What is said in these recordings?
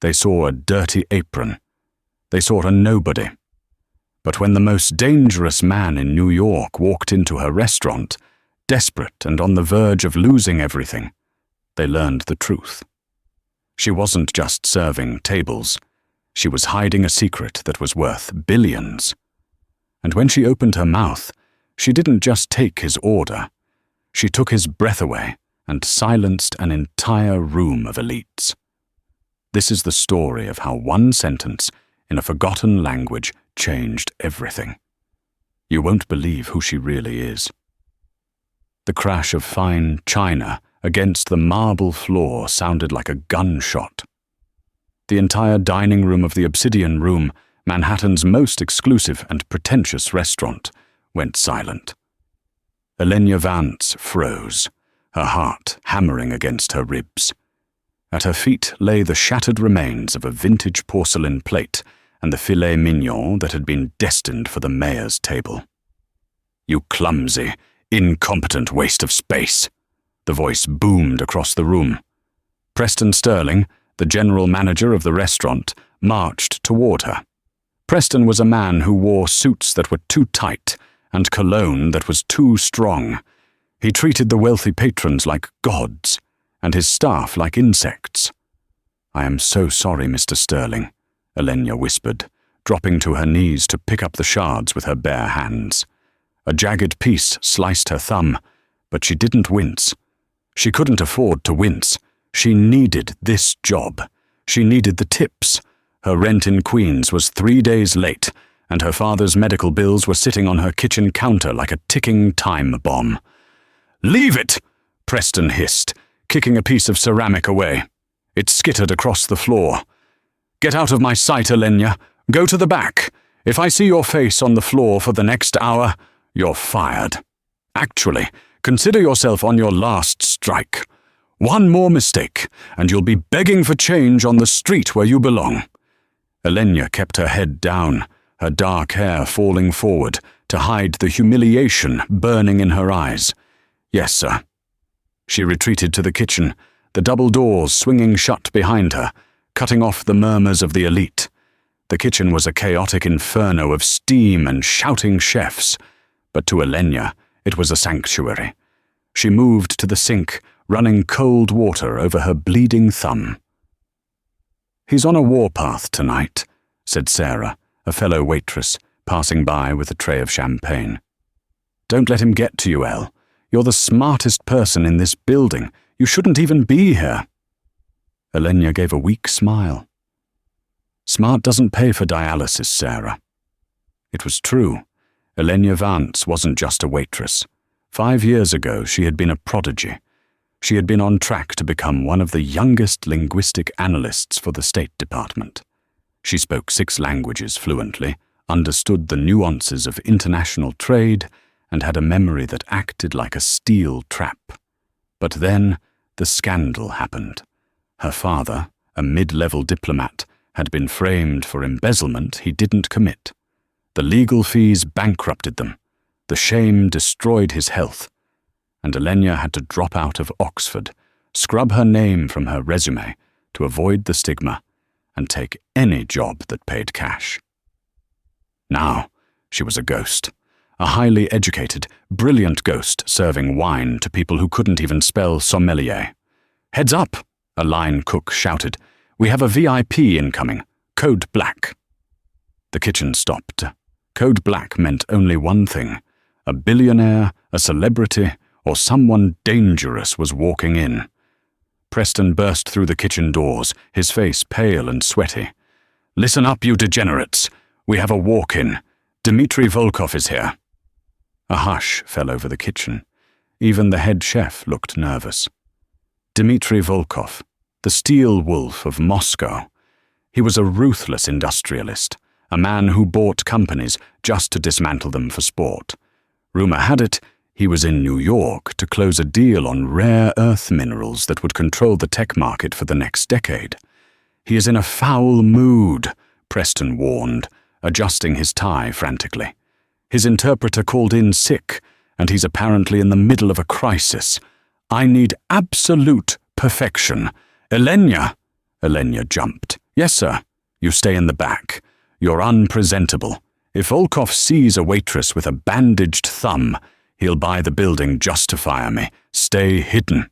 They saw a dirty apron. They saw a nobody. But when the most dangerous man in New York walked into her restaurant, desperate and on the verge of losing everything, they learned the truth. She wasn't just serving tables. She was hiding a secret that was worth billions. And when she opened her mouth, she didn't just take his order. She took his breath away and silenced an entire room of elites. This is the story of how one sentence in a forgotten language changed everything. You won't believe who she really is. The crash of fine china against the marble floor sounded like a gunshot. The entire dining room of the Obsidian Room, Manhattan's most exclusive and pretentious restaurant, went silent. Elenya Vance froze, her heart hammering against her ribs. At her feet lay the shattered remains of a vintage porcelain plate and the filet mignon that had been destined for the mayor's table. "You clumsy, incompetent waste of space," the voice boomed across the room. Preston Sterling, the general manager of the restaurant, marched toward her. Preston was a man who wore suits that were too tight and cologne that was too strong. He treated the wealthy patrons like gods and his staff like insects. "I am so sorry, Mr. Sterling," Elenya whispered, dropping to her knees to pick up the shards with her bare hands. A jagged piece sliced her thumb, but she didn't wince. She couldn't afford to wince. She needed this job. She needed the tips. Her rent in Queens was 3 days late, and her father's medical bills were sitting on her kitchen counter like a ticking time bomb. "Leave it!" Preston hissed, kicking a piece of ceramic away. It skittered across the floor. "Get out of my sight, Elenya. Go to the back. If I see your face on the floor for the next hour, you're fired. Actually, consider yourself on your last strike. One more mistake, and you'll be begging for change on the street where you belong." Elenya kept her head down, her dark hair falling forward to hide the humiliation burning in her eyes. "Yes, sir." She retreated to the kitchen, the double doors swinging shut behind her, cutting off the murmurs of the elite. The kitchen was a chaotic inferno of steam and shouting chefs, but to Elenya, it was a sanctuary. She moved to the sink, running cold water over her bleeding thumb. "He's on a warpath tonight," said Sarah, a fellow waitress, passing by with a tray of champagne. "Don't let him get to you, Elle. You're the smartest person in this building. You shouldn't even be here." Elenya gave a weak smile. "Smart doesn't pay for dialysis, Sarah." It was true. Elenya Vance wasn't just a waitress. 5 years ago, she had been a prodigy. She had been on track to become one of the youngest linguistic analysts for the State Department. She spoke 6 languages fluently, understood the nuances of international trade, and had a memory that acted like a steel trap. But then, the scandal happened. Her father, a mid-level diplomat, had been framed for embezzlement he didn't commit. The legal fees bankrupted them. The shame destroyed his health. And Elenya had to drop out of Oxford, scrub her name from her resume to avoid the stigma, and take any job that paid cash. Now, she was a ghost. A highly educated, brilliant ghost serving wine to people who couldn't even spell sommelier. "Heads up!" a line cook shouted. "We have a VIP incoming. Code Black." The kitchen stopped. Code Black meant only one thing. A billionaire, a celebrity, or someone dangerous was walking in. Preston burst through the kitchen doors, his face pale and sweaty. "Listen up, you degenerates. We have a walk-in. Dmitry Volkov is here." A hush fell over the kitchen. Even the head chef looked nervous. Dmitry Volkov, the steel wolf of Moscow. He was a ruthless industrialist, a man who bought companies just to dismantle them for sport. Rumor had it, he was in New York to close a deal on rare earth minerals that would control the tech market for the next decade. "He is in a foul mood," Preston warned, adjusting his tie frantically. "His interpreter called in sick, and he's apparently in the middle of a crisis. I need absolute perfection. Elenya!" Elenya jumped. Yes, sir. You stay in the back. You're unpresentable. If Volkov sees a waitress with a bandaged thumb, he'll buy the building just to fire me. Stay hidden."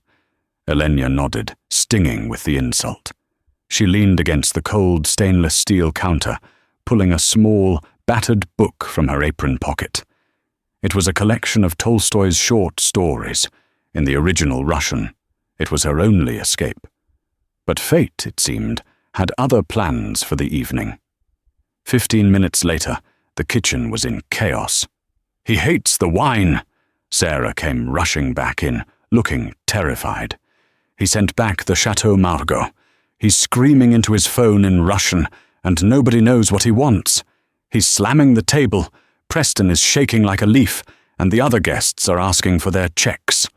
Elenya nodded, stinging with the insult. She leaned against the cold stainless steel counter, pulling a small, battered book from her apron pocket. It was a collection of Tolstoy's short stories, in the original Russian. It was her only escape. But fate, it seemed, had other plans for the evening. 15 minutes later, the kitchen was in chaos. "He hates the wine!" Sarah came rushing back in, looking terrified. "He sent back the Chateau Margaux. He's screaming into his phone in Russian, and nobody knows what he wants. He's slamming the table. Preston is shaking like a leaf, and the other guests are asking for their checks."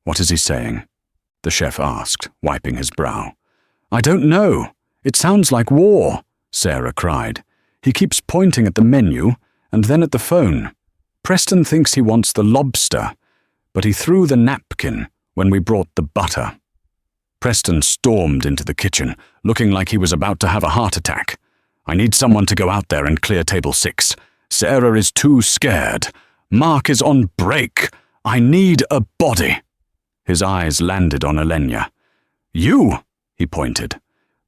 "What is he saying?" the chef asked, wiping his brow. "I don't know. It sounds like war," Sarah cried. "He keeps pointing at the menu, and then at the phone. Preston thinks he wants the lobster, but he threw the napkin when we brought the butter." Preston stormed into the kitchen, looking like he was about to have a heart attack. "I need someone to go out there and clear table 6. Sarah is too scared. Mark is on break. I need a body." His eyes landed on Elenya. "You," he pointed.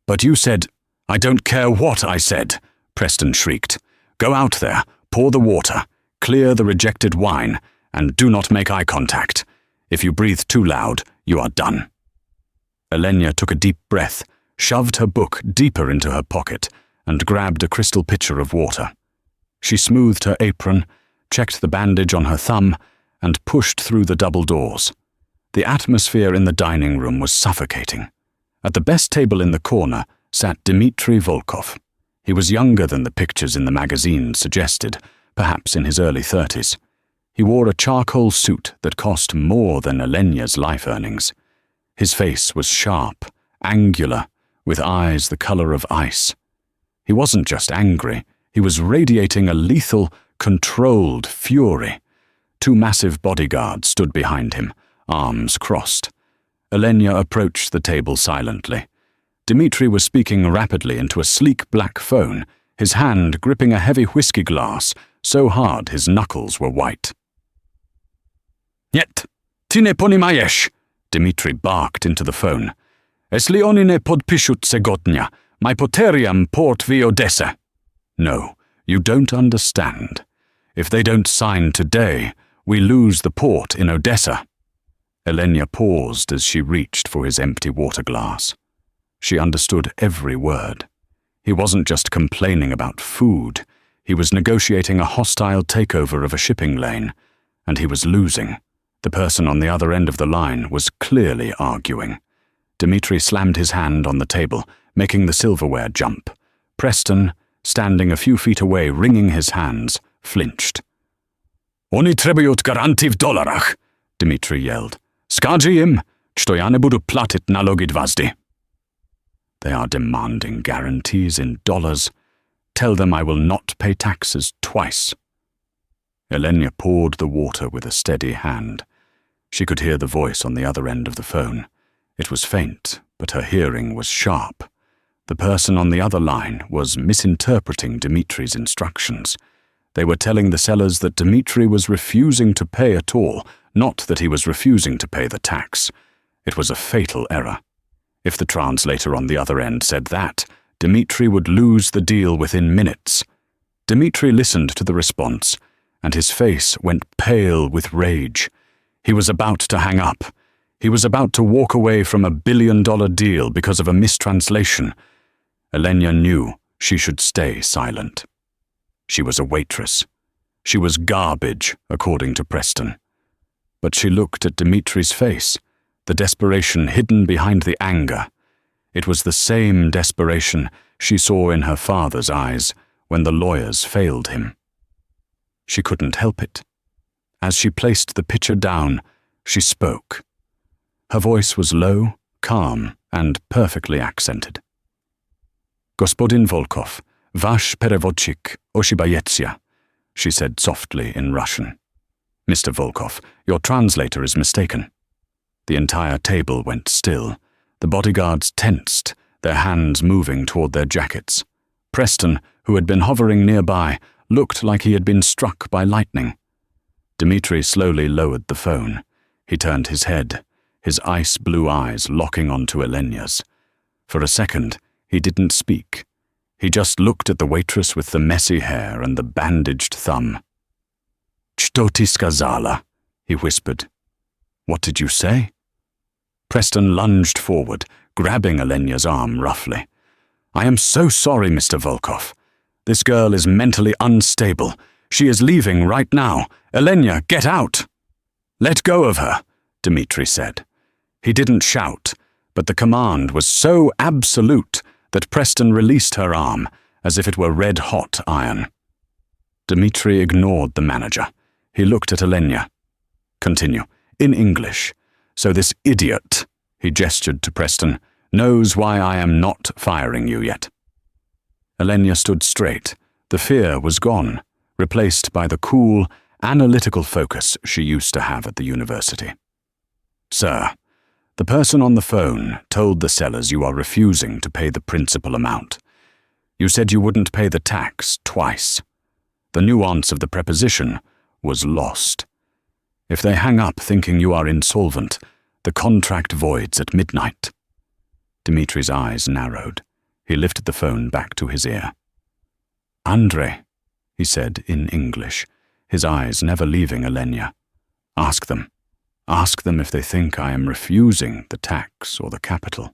"But you said—" "I don't care what I said," Preston shrieked. "Go out there, pour the water, clear the rejected wine, and do not make eye contact. If you breathe too loud, you are done." Elenya took a deep breath, shoved her book deeper into her pocket, and grabbed a crystal pitcher of water. She smoothed her apron, checked the bandage on her thumb, and pushed through the double doors. The atmosphere in the dining room was suffocating. At the best table in the corner sat Dmitry Volkov. He was younger than the pictures in the magazine suggested, perhaps in his early 30s. He wore a charcoal suit that cost more than Elenya's life earnings. His face was sharp, angular, with eyes the color of ice. He wasn't just angry, he was radiating a lethal, controlled fury. 2 massive bodyguards stood behind him, arms crossed. Elenya approached the table silently. Dmitry was speaking rapidly into a sleek black phone, his hand gripping a heavy whiskey glass, so hard his knuckles were white. "Niet, ty nie poнимаешь," Dmitry barked into the phone. "Jeśli oni nie podpiszут сегодня, my poteriam port v Odessa." "No, you don't understand. If they don't sign today, we lose the port in Odessa." Elenya paused as she reached for his empty water glass. She understood every word. He wasn't just complaining about food. He was negotiating a hostile takeover of a shipping lane, and he was losing. The person on the other end of the line was clearly arguing. Dmitry slammed his hand on the table, making the silverware jump. Preston, standing a few feet away wringing his hands, flinched. "Oni trebujut garantii w dolarach," Dmitry yelled. "Skadzi im, что я не буду платить налоги дважды." "They are demanding guarantees in dollars. Tell them I will not pay taxes twice." Elenya poured the water with a steady hand. She could hear the voice on the other end of the phone. It was faint, but her hearing was sharp. The person on the other line was misinterpreting Dmitry's instructions. They were telling the sellers that Dmitry was refusing to pay at all, not that he was refusing to pay the tax. It was a fatal error. If the translator on the other end said that, Dmitry would lose the deal within minutes. Dmitry listened to the response, and his face went pale with rage. He was about to hang up. He was about to walk away from a billion-dollar deal because of a mistranslation. Elenya knew she should stay silent. She was a waitress. She was garbage, according to Preston. But she looked at Dmitry's face, the desperation hidden behind the anger. It was the same desperation she saw in her father's eyes when the lawyers failed him. She couldn't help it. As she placed the pitcher down, she spoke. Her voice was low, calm, and perfectly accented. "Gospodin Volkov, wasz переводчик ошибается," she said softly in Russian. "Mr. Volkov, your translator is mistaken." The entire table went still. The bodyguards tensed, their hands moving toward their jackets. Preston, who had been hovering nearby, looked like he had been struck by lightning. Dimitri slowly lowered the phone. He turned his head, his ice-blue eyes locking onto Elena's. For a second, he didn't speak. He just looked at the waitress with the messy hair and the bandaged thumb. "Что ты сказала?" he whispered. "What did you say?" Preston lunged forward, grabbing Elena's arm roughly. "I am so sorry, Mr. Volkov. This girl is mentally unstable. She is leaving right now. Elena, get out!" "Let go of her," Dimitri said. He didn't shout, but the command was so absolute that Preston released her arm as if it were red-hot iron. Dimitri ignored the manager. He looked at Elena. "Continue, in English. So this idiot," he gestured to Preston, "knows why I am not firing you yet." Elena stood straight. The fear was gone, replaced by the cool, analytical focus she used to have at the university. "Sir, the person on the phone told the sellers you are refusing to pay the principal amount. You said you wouldn't pay the tax twice. The nuance of the preposition was lost. If they hang up thinking you are insolvent, the contract voids at midnight." Dimitri's eyes narrowed. He lifted the phone back to his ear. "Andre," he said in English, his eyes never leaving Elena. "Ask them. Ask them if they think I am refusing the tax or the capital."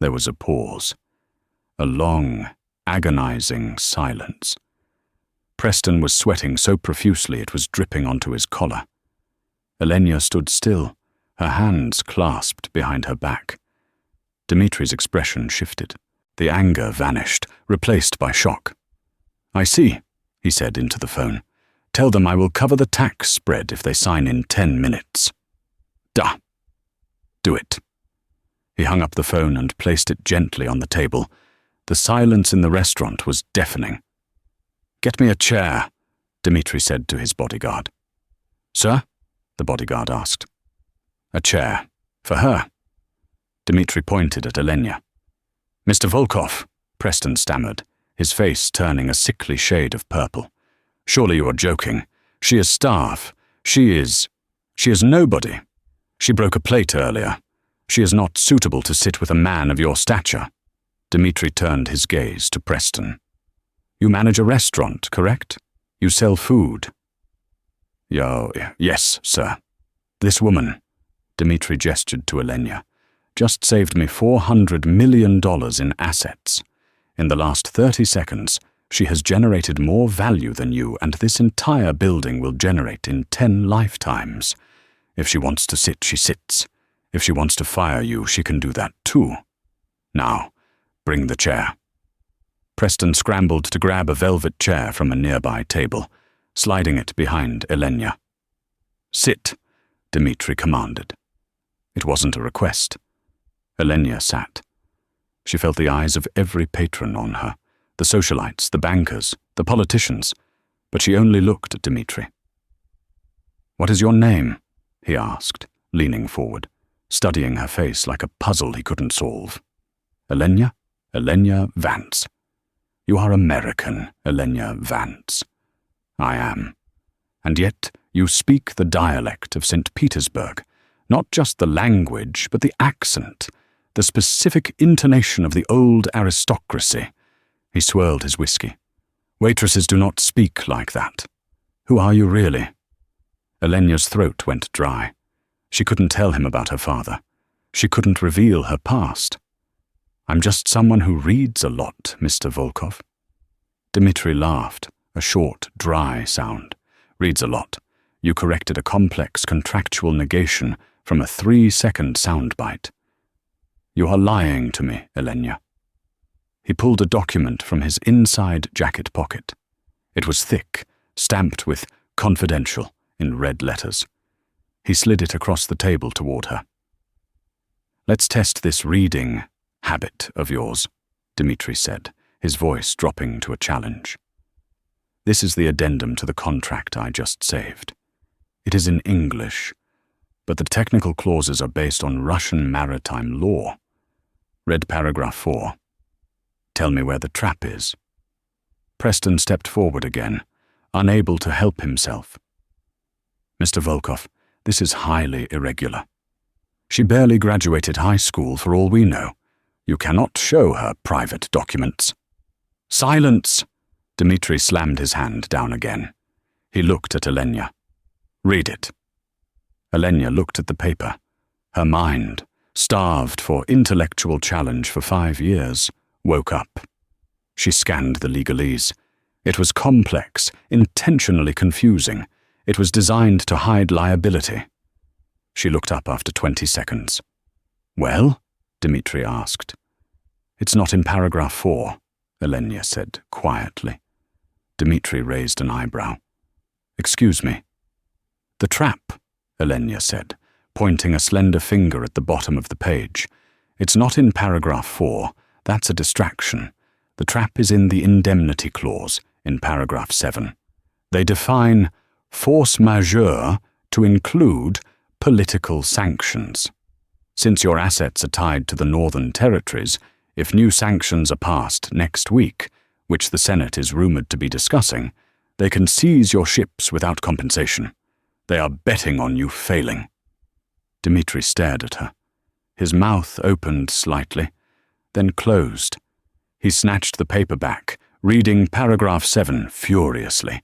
There was a pause. A long, agonizing silence. Preston was sweating so profusely it was dripping onto his collar. Elena stood still, her hands clasped behind her back. Dimitri's expression shifted. The anger vanished, replaced by shock. "I see," he said into the phone. "Tell them I will cover the tax spread if they sign in 10 minutes. Da. Do it." He hung up the phone and placed it gently on the table. The silence in the restaurant was deafening. "Get me a chair," Dimitri said to his bodyguard. "Sir?" the bodyguard asked. "A chair. For her." Dimitri pointed at Elena. "Mr. Volkov," Preston stammered, his face turning a sickly shade of purple. "Surely you are joking. She is staff. She is nobody. She broke a plate earlier. She is not suitable to sit with a man of your stature." Dimitri turned his gaze to Preston. "You manage a restaurant, correct? You sell food." Yes, sir. This woman," Dimitri gestured to Elena, "just saved me $400 million in assets. In the last 30 seconds, she has generated more value than you, and this entire building will generate in 10 lifetimes. If she wants to sit, she sits. If she wants to fire you, she can do that too. Now, bring the chair." Preston scrambled to grab a velvet chair from a nearby table, sliding it behind Elena. "Sit," Dimitri commanded. It wasn't a request. Elena sat. She felt the eyes of every patron on her, the socialites, the bankers, the politicians, but she only looked at Dimitri. "What is your name?" he asked, leaning forward, studying her face like a puzzle he couldn't solve. "Elena? Elena Vance. You are American, Elena Vance." "I am. And yet you speak the dialect of St. Petersburg, not just the language, but the accent, the specific intonation of the old aristocracy." He swirled his whiskey. "Waitresses do not speak like that. Who are you really?" Elena's throat went dry. She couldn't tell him about her father. She couldn't reveal her past. "I'm just someone who reads a lot, Mr. Volkov." Dimitri laughed, a short, dry sound. "Reads a lot. You corrected a complex contractual negation from a 3-second soundbite. You are lying to me, Elena." He pulled a document from his inside jacket pocket. It was thick, stamped with "confidential" in red letters. He slid it across the table toward her. "Let's test this reading habit of yours," Dimitri said, his voice dropping to a challenge. "This is the addendum to the contract I just saved. It is in English, but the technical clauses are based on Russian maritime law. Read paragraph 4. Tell me where the trap is. Preston stepped forward again, unable to help himself. Mr. Volkov, this is highly irregular. She barely graduated high school for all we know. You cannot show her private documents. Silence! Dmitri slammed his hand down again. He looked at Elenya. Read it. Elenya looked at the paper. Her mind, starved for intellectual challenge for 5 years, woke up. She scanned the legalese. It was complex, intentionally confusing. It was designed to hide liability. She looked up after 20 seconds. Well? Dmitri asked. It's not in paragraph 4, Elenya said quietly. Dmitri raised an eyebrow. Excuse me. The trap, Elenya said, pointing a slender finger at the bottom of the page. It's not in paragraph 4. That's a distraction. The trap is in the indemnity clause in paragraph 7. They define force majeure to include political sanctions. Since your assets are tied to the Northern Territories, if new sanctions are passed next week, which the Senate is rumored to be discussing, they can seize your ships without compensation. They are betting on you failing. Dmitri stared at her. His mouth opened slightly, then closed. He snatched the paper back, reading paragraph 7 furiously.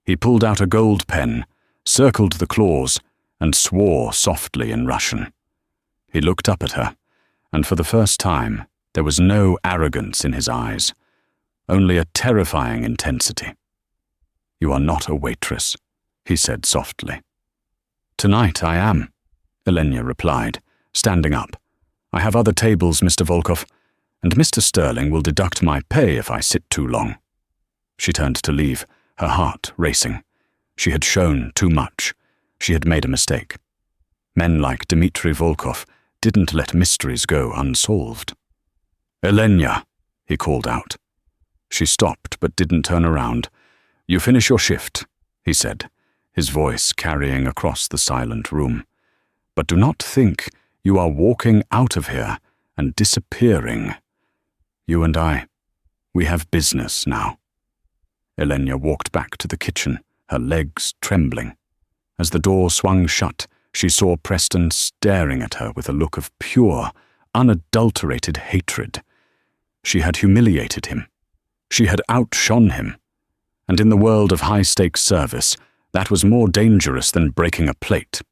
He pulled out a gold pen, circled the clause, and swore softly in Russian. He looked up at her, and for the first time, there was no arrogance in his eyes, only a terrifying intensity. You are not a waitress, he said softly. Tonight I am, Elenya replied, standing up. I have other tables, Mr. Volkov, and Mr. Sterling will deduct my pay if I sit too long. She turned to leave, her heart racing. She had shown too much. She had made a mistake. Men like Dmitri Volkov didn't let mysteries go unsolved. Elenya, he called out. She stopped but didn't turn around. You finish your shift, he said, his voice carrying across the silent room. But do not think you are walking out of here and disappearing. You and I, we have business now. Elenya walked back to the kitchen, her legs trembling. As the door swung shut, she saw Preston staring at her with a look of pure, unadulterated hatred. She had humiliated him. She had outshone him. And in the world of high-stakes service, that was more dangerous than breaking a plate.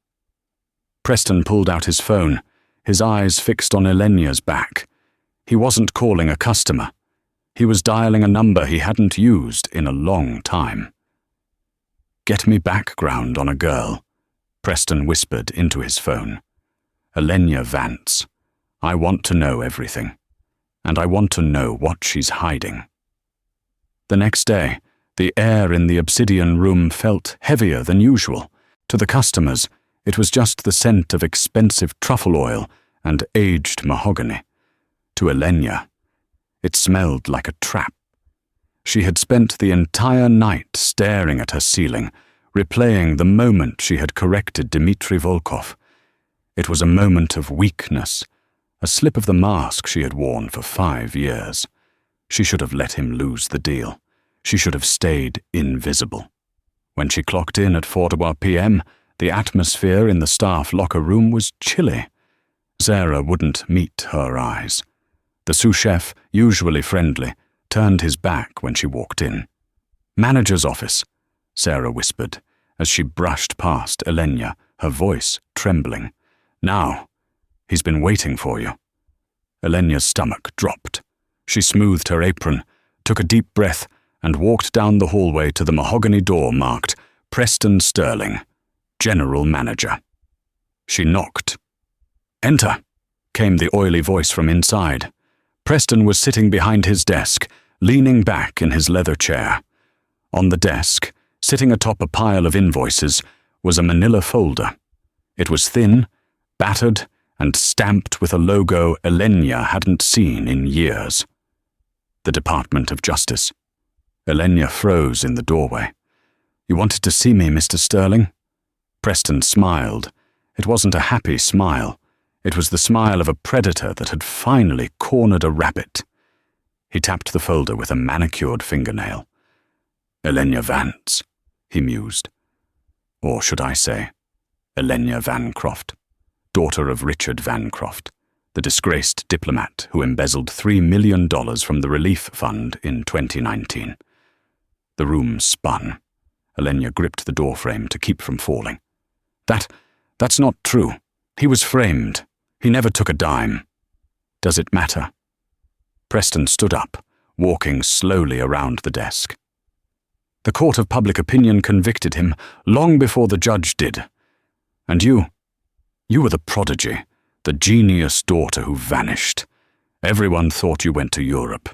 Preston pulled out his phone, his eyes fixed on Elenya's back. He wasn't calling a customer. He was dialing a number he hadn't used in a long time. Get me background on a girl, Preston whispered into his phone. Elenya Vance. I want to know everything. And I want to know what she's hiding. The next day, the air in the obsidian room felt heavier than usual. To the customers, it was just the scent of expensive truffle oil and aged mahogany. To Elenya, it smelled like a trap. She had spent the entire night staring at her ceiling, replaying the moment she had corrected Dmitri Volkov. It was a moment of weakness, a slip of the mask she had worn for 5 years. She should have let him lose the deal. She should have stayed invisible. When she clocked in at 4 p.m., the atmosphere in the staff locker room was chilly. Zara wouldn't meet her eyes. The sous chef, usually friendly, turned his back when she walked in. Manager's office, Sarah whispered, as she brushed past Elenya, her voice trembling. Now, he's been waiting for you. Elenya's stomach dropped. She smoothed her apron, took a deep breath, and walked down the hallway to the mahogany door marked Preston Sterling, General Manager. She knocked. Enter, came the oily voice from inside. Preston was sitting behind his desk, leaning back in his leather chair. On the desk, sitting atop a pile of invoices, was a manila folder. It was thin, battered, and stamped with a logo Elenya hadn't seen in years. The Department of Justice. Elenya froze in the doorway. You wanted to see me, Mr. Sterling? Preston smiled. It wasn't a happy smile. It was the smile of a predator that had finally cornered a rabbit. He tapped the folder with a manicured fingernail. Elenya Vance, he mused. Or should I say, Elenya Vancroft, daughter of Richard Vancroft, the disgraced diplomat who embezzled $3 million from the relief fund in 2019. The room spun. Elenya gripped the doorframe to keep from falling. That's not true. He was framed. He never took a dime. Does it matter? Preston stood up, walking slowly around the desk. The court of public opinion convicted him long before the judge did. And you were the prodigy, the genius daughter who vanished. Everyone thought you went to Europe.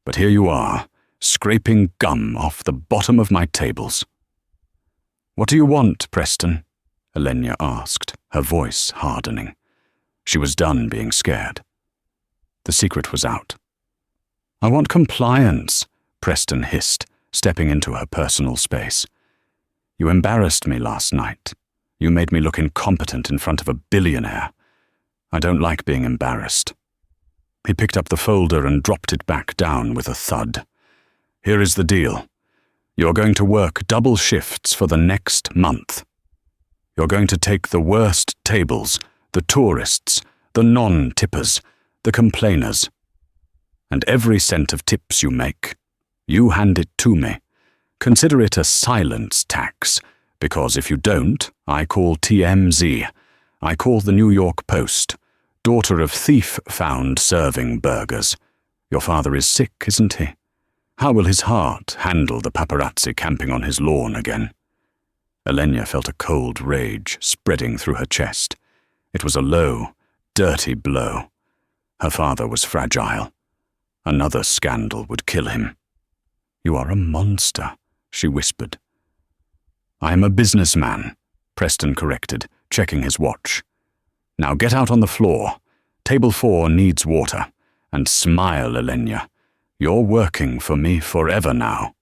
But here you are, scraping gum off the bottom of my tables. What do you want, Preston? Elenya asked, her voice hardening. She was done being scared. The secret was out. I want compliance, Preston hissed, stepping into her personal space. You embarrassed me last night. You made me look incompetent in front of a billionaire. I don't like being embarrassed. He picked up the folder and dropped it back down with a thud. Here is the deal. You're going to work double shifts for the next month. You're going to take the worst tables, the tourists, the non-tippers, the complainers. And every cent of tips you make, you hand it to me. Consider it a silence tax, because if you don't, I call TMZ. I call the New York Post. Daughter of thief found serving burgers. Your father is sick, isn't he? How will his heart handle the paparazzi camping on his lawn again? Elenya felt a cold rage spreading through her chest. It was a low, dirty blow. Her father was fragile. Another scandal would kill him. You are a monster, she whispered. I am a businessman, Preston corrected, checking his watch. Now get out on the floor. Table 4 needs water. And smile, Elenya. You're working for me forever now.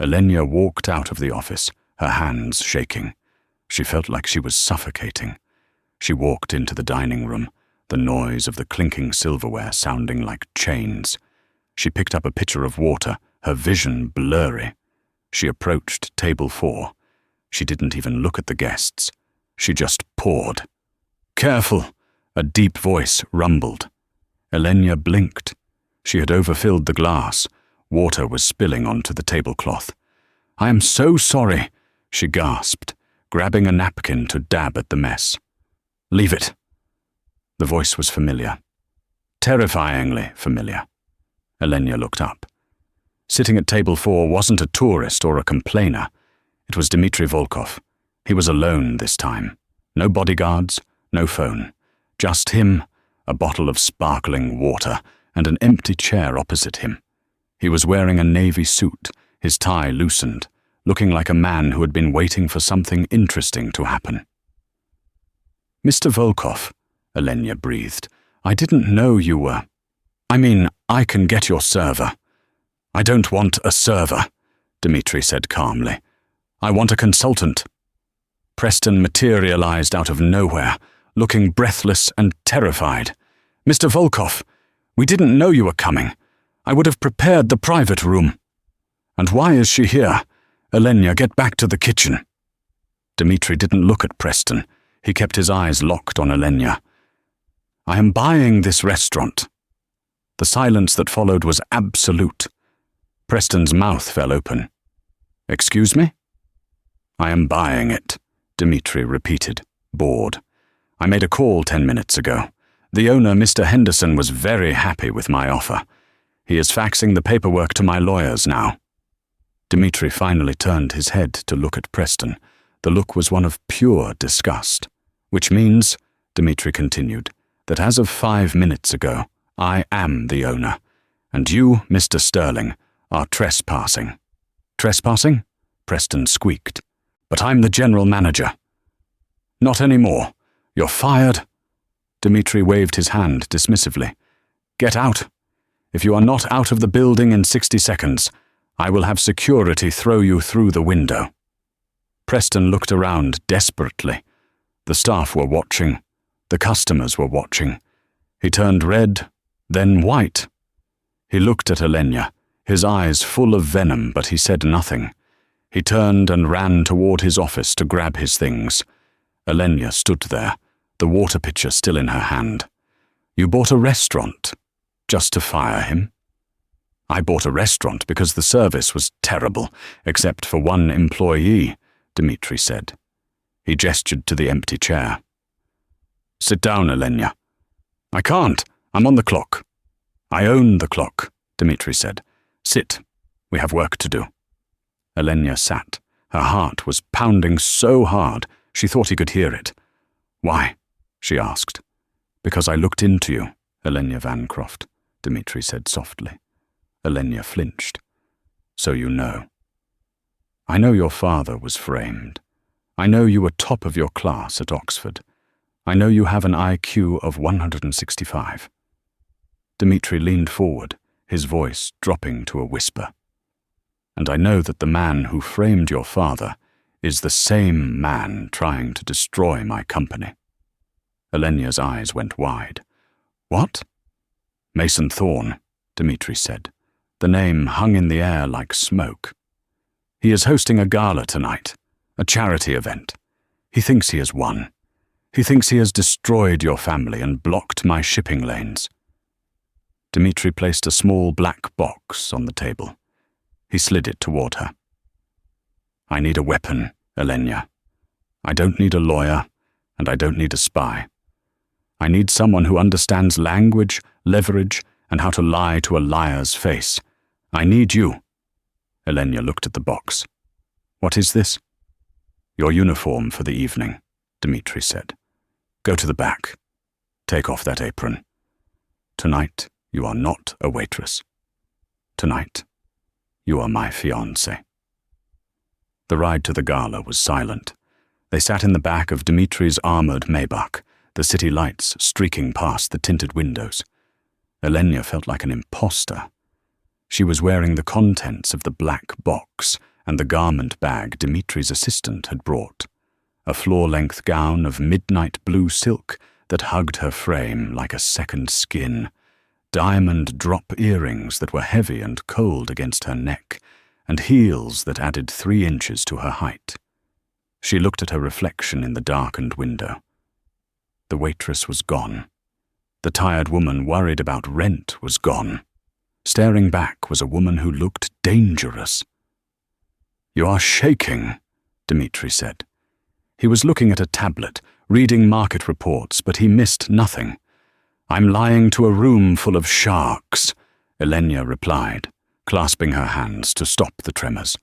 Elenya walked out of the office, her hands shaking. She felt like she was suffocating. She walked into the dining room, the noise of the clinking silverware sounding like chains. She picked up a pitcher of water, her vision blurry. She approached table 4. She didn't even look at the guests. She just poured. Careful, a deep voice rumbled. Elenya blinked. She had overfilled the glass. Water was spilling onto the tablecloth. I am so sorry, she gasped, grabbing a napkin to dab at the mess. Leave it. The voice was familiar. Terrifyingly familiar. Elenya looked up. Sitting at table 4 wasn't a tourist or a complainer. It was Dmitry Volkov. He was alone this time. No bodyguards, no phone. Just him, a bottle of sparkling water, and an empty chair opposite him. He was wearing a navy suit, his tie loosened, looking like a man who had been waiting for something interesting to happen. Mr. Volkov, Elenya breathed, I didn't know you were. I can get your server. I don't want a server, Dmitry said calmly. I want a consultant. Preston materialized out of nowhere, looking breathless and terrified. Mr. Volkov, we didn't know you were coming. I would have prepared the private room. And why is she here? Elenya, get back to the kitchen. Dmitry didn't look at Preston. He kept his eyes locked on Elenya. I am buying this restaurant. The silence that followed was absolute. Preston's mouth fell open. Excuse me? I am buying it, Dmitry repeated, bored. I made a call 10 minutes ago. The owner, Mr. Henderson, was very happy with my offer. He is faxing the paperwork to my lawyers now. Dmitry finally turned his head to look at Preston. The look was one of pure disgust. Which means, Dmitry continued, that as of 5 minutes ago, I am the owner, and you, Mr. Sterling, are trespassing. Trespassing? Preston squeaked. But I'm the general manager. Not anymore. You're fired. Dmitry waved his hand dismissively. Get out. If you are not out of the building in 60 seconds, I will have security throw you through the window. Preston looked around desperately. The staff were watching. The customers were watching. He turned red, then white. He looked at Elenya, his eyes full of venom, but he said nothing. He turned and ran toward his office to grab his things. Elenya stood there, the water pitcher still in her hand. "You bought a restaurant just to fire him?" "I bought a restaurant because the service was terrible, except for one employee," Dmitri said. He gestured to the empty chair. "Sit down, Elenya." "I can't. I'm on the clock." "I own the clock," Dmitri said. "Sit. We have work to do." Elenya sat. Her heart was pounding so hard she thought he could hear it. "Why?" she asked. "Because I looked into you, Elenya Vancroft," Dmitri said softly. Elenya flinched. "So you know." "I know your father was framed. I know you were top of your class at Oxford. I know you have an IQ of 165. Dmitri leaned forward, his voice dropping to a whisper. "And I know that the man who framed your father is the same man trying to destroy my company." Elenya's eyes went wide. "What?" "Mason Thorne," Dmitri said. The name hung in the air like smoke. "He is hosting a gala tonight, a charity event. He thinks he has won. He thinks he has destroyed your family and blocked my shipping lanes." Dmitri placed a small black box on the table. He slid it toward her. "I need a weapon, Elenya. I don't need a lawyer, and I don't need a spy. I need someone who understands language, leverage, and how to lie to a liar's face. I need you." Elenya looked at the box. "What is this?" "Your uniform for the evening," Dmitri said. "Go to the back. Take off that apron. Tonight, you are not a waitress. Tonight, you are my fiancé." The ride to the gala was silent. They sat in the back of Dmitri's armored Maybach, the city lights streaking past the tinted windows. Elenya felt like an imposter. She was wearing the contents of the black box and the garment bag Dmitri's assistant had brought, a floor-length gown of midnight blue silk that hugged her frame like a second skin, diamond drop earrings that were heavy and cold against her neck, and heels that added 3 inches to her height. She looked at her reflection in the darkened window. The waitress was gone. The tired woman worried about rent was gone. Staring back was a woman who looked dangerous. "You are shaking," Dmitri said. He was looking at a tablet, reading market reports, but he missed nothing. "I'm lying to a room full of sharks," Elenya replied, clasping her hands to stop the tremors.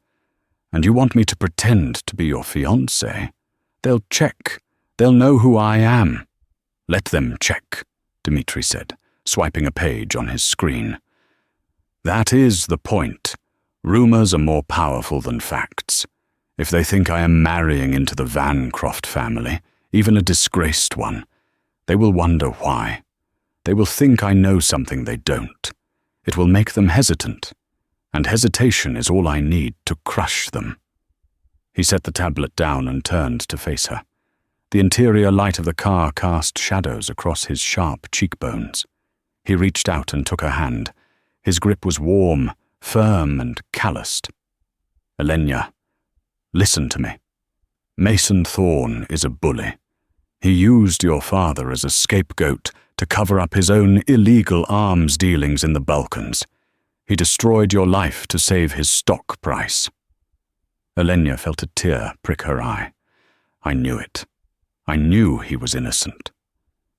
"And you want me to pretend to be your fiancé? They'll check. They'll know who I am." "Let them check," Dmitri said, swiping a page on his screen. "That is the point. Rumors are more powerful than facts. If they think I am marrying into the Vancroft family, even a disgraced one, they will wonder why. They will think I know something they don't. It will make them hesitant, and hesitation is all I need to crush them." He set the tablet down and turned to face her. The interior light of the car cast shadows across his sharp cheekbones. He reached out and took her hand. His grip was warm, firm, and calloused. "Elenya, listen to me. Mason Thorne is a bully. He used your father as a scapegoat to cover up his own illegal arms dealings in the Balkans. He destroyed your life to save his stock price." Elenya felt a tear prick her eye. "I knew it. I knew he was innocent."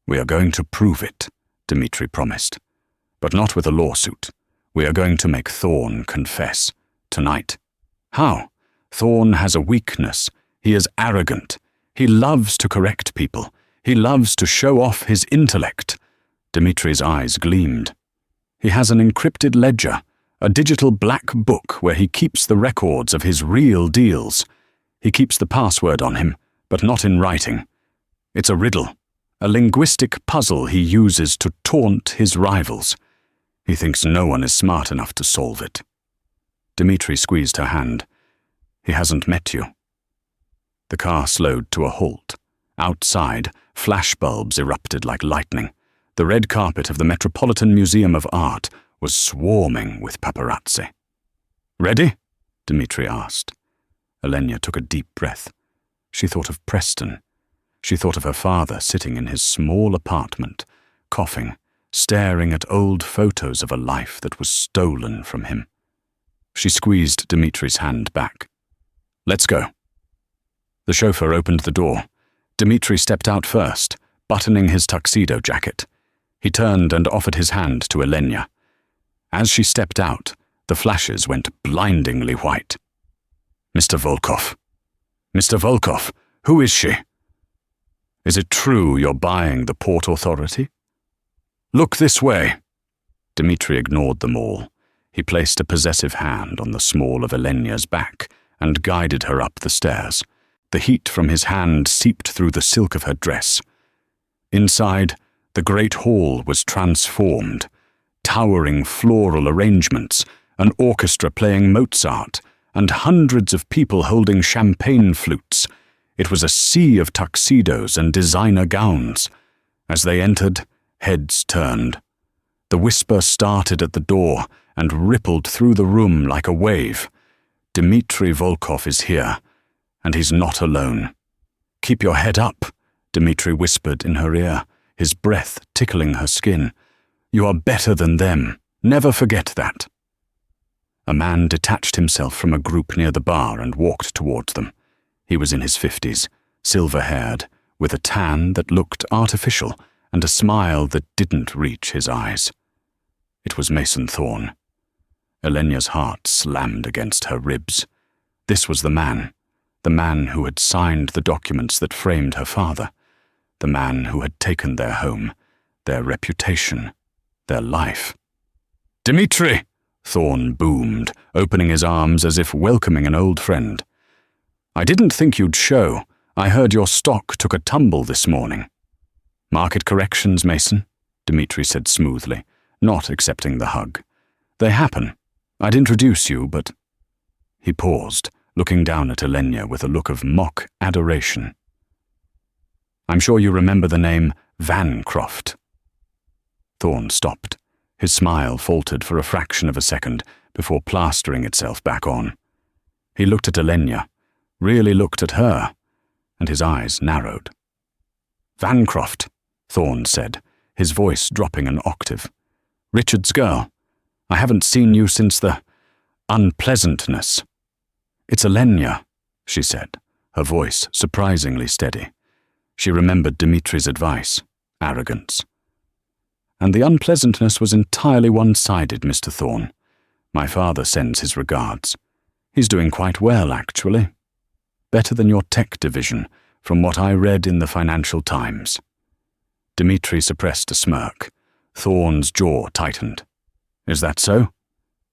"We are going to prove it," Dmitri promised. "But not with a lawsuit. We are going to make Thorne confess. Tonight." "How?" "Thorne has a weakness. He is arrogant. He loves to correct people. He loves to show off his intellect." Dmitri's eyes gleamed. "He has an encrypted ledger, a digital black book where he keeps the records of his real deals. He keeps the password on him, but not in writing. It's a riddle, a linguistic puzzle he uses to taunt his rivals. He thinks no one is smart enough to solve it." Dmitri squeezed her hand. "He hasn't met you." The car slowed to a halt. Outside, flashbulbs erupted like lightning. The red carpet of the Metropolitan Museum of Art was swarming with paparazzi. "Ready?" Dimitri asked. Elenya took a deep breath. She thought of Preston. She thought of her father sitting in his small apartment, coughing, staring at old photos of a life that was stolen from him. She squeezed Dimitri's hand back. "Let's go." The chauffeur opened the door. Dimitri stepped out first, buttoning his tuxedo jacket. He turned and offered his hand to Elenya. As she stepped out, the flashes went blindingly white. "Mr. Volkov. Mr. Volkov, who is she? Is it true you're buying the Port Authority? Look this way." Dimitri ignored them all. He placed a possessive hand on the small of Elenya's back and guided her up the stairs. The heat from his hand seeped through the silk of her dress. Inside, the great hall was transformed. Towering floral arrangements, an orchestra playing Mozart, and hundreds of people holding champagne flutes. It was a sea of tuxedos and designer gowns. As they entered, heads turned. The whisper started at the door and rippled through the room like a wave. "Dmitri Volkov is here, and he's not alone." "Keep your head up," Dimitri whispered in her ear, his breath tickling her skin. "You are better than them. Never forget that." A man detached himself from a group near the bar and walked towards them. He was in his 50s, silver-haired, with a tan that looked artificial and a smile that didn't reach his eyes. It was Mason Thorne. Elenya's heart slammed against her ribs. This was the man who had signed the documents that framed her father, the man who had taken their home, their reputation, their life. "Dimitri!" Thorne boomed, opening his arms as if welcoming an old friend. "I didn't think you'd show. I heard your stock took a tumble this morning." "Market corrections, Mason," Dimitri said smoothly, not accepting the hug. "They happen. I'd introduce you, but—" He paused, looking down at Elenya with a look of mock adoration. "I'm sure you remember the name Vancroft." Thorne stopped. His smile faltered for a fraction of a second before plastering itself back on. He looked at Elenya, really looked at her, and his eyes narrowed. "Vancroft," Thorne said, his voice dropping an octave. "Richard's girl. I haven't seen you since the unpleasantness." "It's Elenya," she said, her voice surprisingly steady. She remembered Dimitri's advice, arrogance. "And the unpleasantness was entirely one-sided, Mr. Thorne. My father sends his regards. He's doing quite well, actually. Better than your tech division, from what I read in the Financial Times." Dimitri suppressed a smirk. Thorne's jaw tightened. "Is that so?"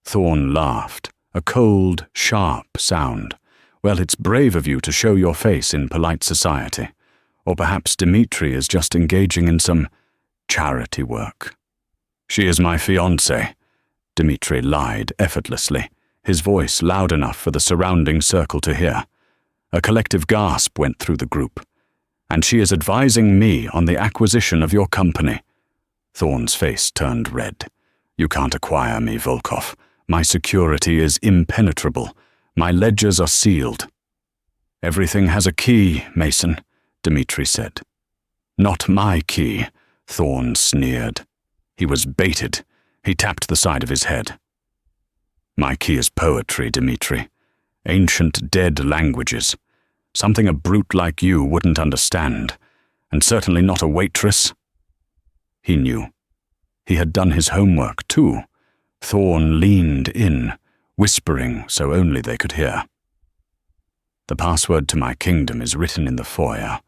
Thorne laughed, a cold, sharp sound. "Well, it's brave of you to show your face in polite society. Or perhaps Dimitri is just engaging in some charity work." "She is my fiancée," Dimitri lied effortlessly, his voice loud enough for the surrounding circle to hear. A collective gasp went through the group. "And she is advising me on the acquisition of your company." Thorne's face turned red. "You can't acquire me, Volkov. My security is impenetrable. My ledgers are sealed." "Everything has a key, Mason," Dimitri said. "Not my key," Thorne sneered. He was baited. He tapped the side of his head. "My key is poetry, Dimitri. Ancient dead languages. Something a brute like you wouldn't understand. And certainly not a waitress." He knew. He had done his homework, too. Thorne leaned in, whispering so only they could hear. "The password to my kingdom is written in the foyer,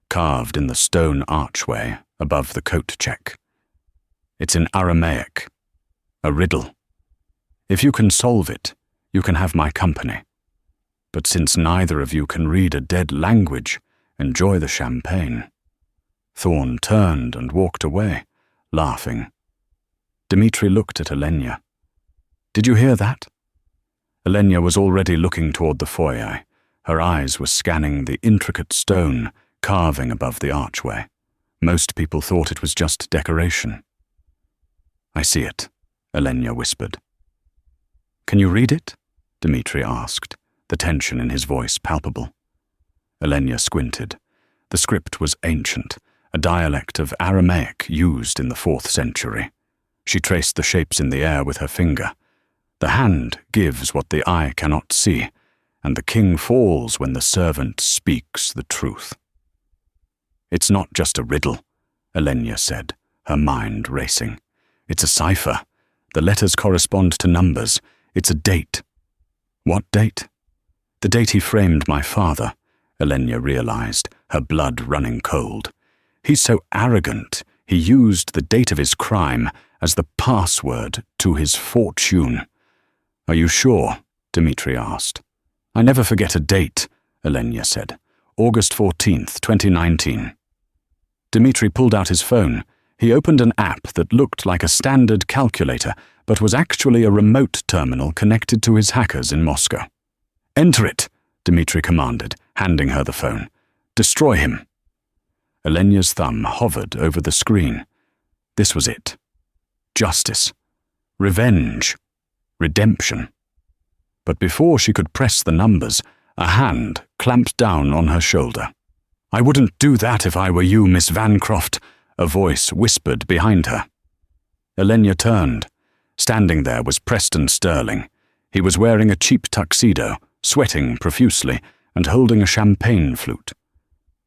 carved in the stone archway above the coat check. It's in Aramaic, a riddle. If you can solve it, you can have my company. But since neither of you can read a dead language, enjoy the champagne." Thorne turned and walked away, laughing. Dimitri looked at Elenya. "Did you hear that?" Elenya was already looking toward the foyer. Her eyes were scanning the intricate stone carving above the archway. Most people thought it was just decoration. "I see it," Elenya whispered. "Can you read it?" Dmitri asked, the tension in his voice palpable. Elenya squinted. The script was ancient, a dialect of Aramaic used in the 4th century. She traced the shapes in the air with her finger. The hand gives what the eye cannot see, and the king falls when the servant speaks the truth. "It's not just a riddle," Elenya said, her mind racing. "It's a cipher. The letters correspond to numbers. It's a date." "What date?" "The date he framed my father," Elenya realized, her blood running cold. "He's so arrogant, he used the date of his crime as the password to his fortune." "Are you sure?" Dmitri asked. "I never forget a date," Elenya said. "August 14th, 2019. Dmitri pulled out his phone. He opened an app that looked like a standard calculator, but was actually a remote terminal connected to his hackers in Moscow. "Enter it," Dmitri commanded, handing her the phone. "Destroy him." Elenya's thumb hovered over the screen. This was it. Justice. Revenge. Redemption. But before she could press the numbers, a hand clamped down on her shoulder. "I wouldn't do that if I were you, Miss Vancroft," a voice whispered behind her. Elenya turned. Standing there was Preston Sterling. He was wearing a cheap tuxedo, sweating profusely, and holding a champagne flute.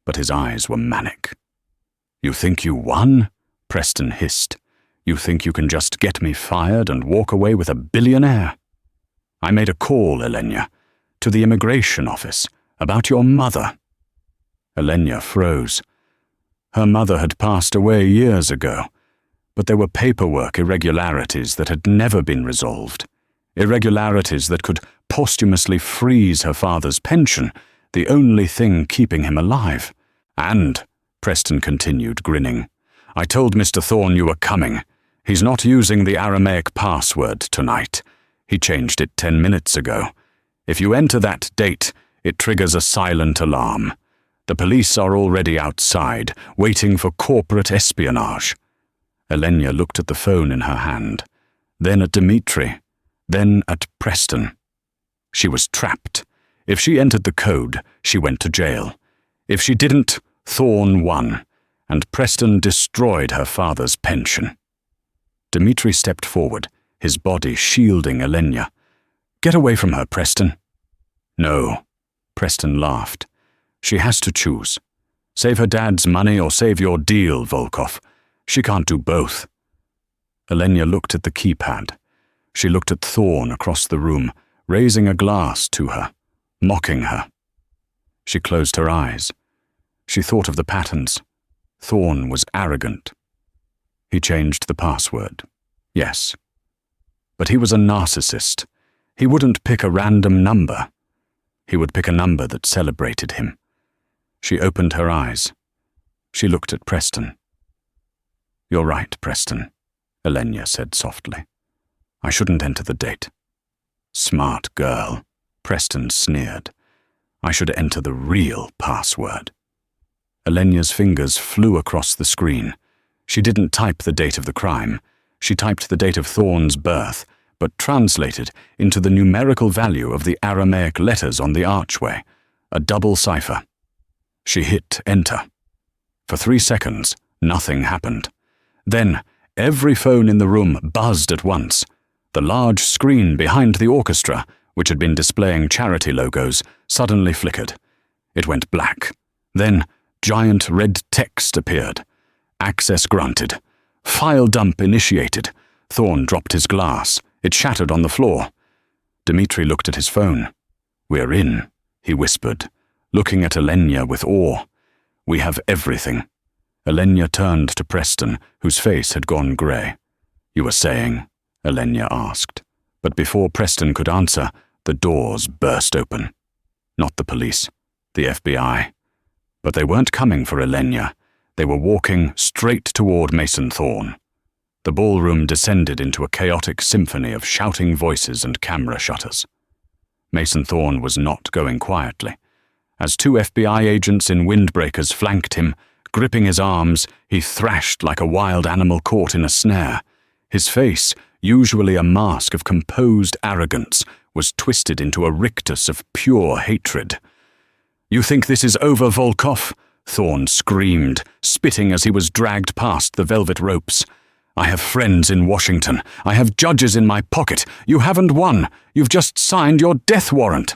But his eyes were manic. "You think you won?" Preston hissed. "You think you can just get me fired and walk away with a billionaire?" "I made a call, Elenya, to the immigration office, about your mother." Elenya froze. Her mother had passed away years ago, but there were paperwork irregularities that had never been resolved. Irregularities that could posthumously freeze her father's pension, the only thing keeping him alive. "And," Preston continued, grinning, "I told Mr. Thorne you were coming. He's not using the Aramaic password tonight. He changed it 10 minutes ago. If you enter that date, it triggers a silent alarm. The police are already outside, waiting for corporate espionage." Elenya looked at the phone in her hand, then at Dmitri, then at Preston. She was trapped. If she entered the code, she went to jail. If she didn't, Thorne won, and Preston destroyed her father's pension. Dmitri stepped forward, his body shielding Elenya. "Get away from her, Preston." "No," Preston laughed. "She has to choose. Save her dad's money or save your deal, Volkov. She can't do both." Elenya looked at the keypad. She looked at Thorne across the room, raising a glass to her, mocking her. She closed her eyes. She thought of the patterns. Thorne was arrogant. He changed the password. Yes. But he was a narcissist. He wouldn't pick a random number. He would pick a number that celebrated him. She opened her eyes. She looked at Preston. "You're right, Preston," Elenya said softly. "I shouldn't enter the date." "Smart girl," Preston sneered. "I should enter the real password." Elenya's fingers flew across the screen. She didn't type the date of the crime. She typed the date of Thorne's birth, but translated into the numerical value of the Aramaic letters on the archway, a double cipher. She hit enter. For 3 seconds, nothing happened. Then, every phone in the room buzzed at once. The large screen behind the orchestra, which had been displaying charity logos, suddenly flickered. It went black. Then, giant red text appeared. "Access granted. File dump initiated." Thorne dropped his glass. It shattered on the floor. Dmitri looked at his phone. "We're in," he whispered, looking at Elenya with awe. "We have everything." Elenya turned to Preston, whose face had gone grey. "You were saying?" Elenya asked. But before Preston could answer, the doors burst open. Not the police, the FBI. But they weren't coming for Elenya. They were walking straight toward Mason Thorne. The ballroom descended into a chaotic symphony of shouting voices and camera shutters. Mason Thorne was not going quietly. As 2 FBI agents in windbreakers flanked him, gripping his arms, he thrashed like a wild animal caught in a snare. His face, usually a mask of composed arrogance, was twisted into a rictus of pure hatred. "You think this is over, Volkov?" Thorne screamed, spitting as he was dragged past the velvet ropes. "I have friends in Washington. I have judges in my pocket. You haven't won. You've just signed your death warrant."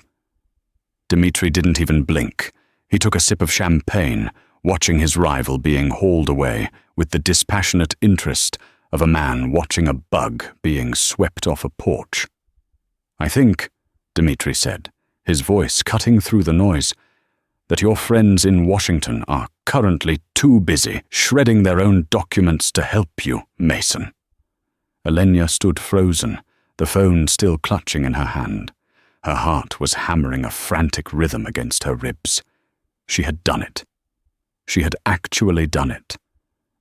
Dmitri didn't even blink. He took a sip of champagne, watching his rival being hauled away with the dispassionate interest of a man watching a bug being swept off a porch. "I think," Dmitri said, his voice cutting through the noise, "that your friends in Washington are currently too busy shredding their own documents to help you, Mason." Elenya stood frozen, the phone still clutching in her hand. Her heart was hammering a frantic rhythm against her ribs. She had done it. She had actually done it.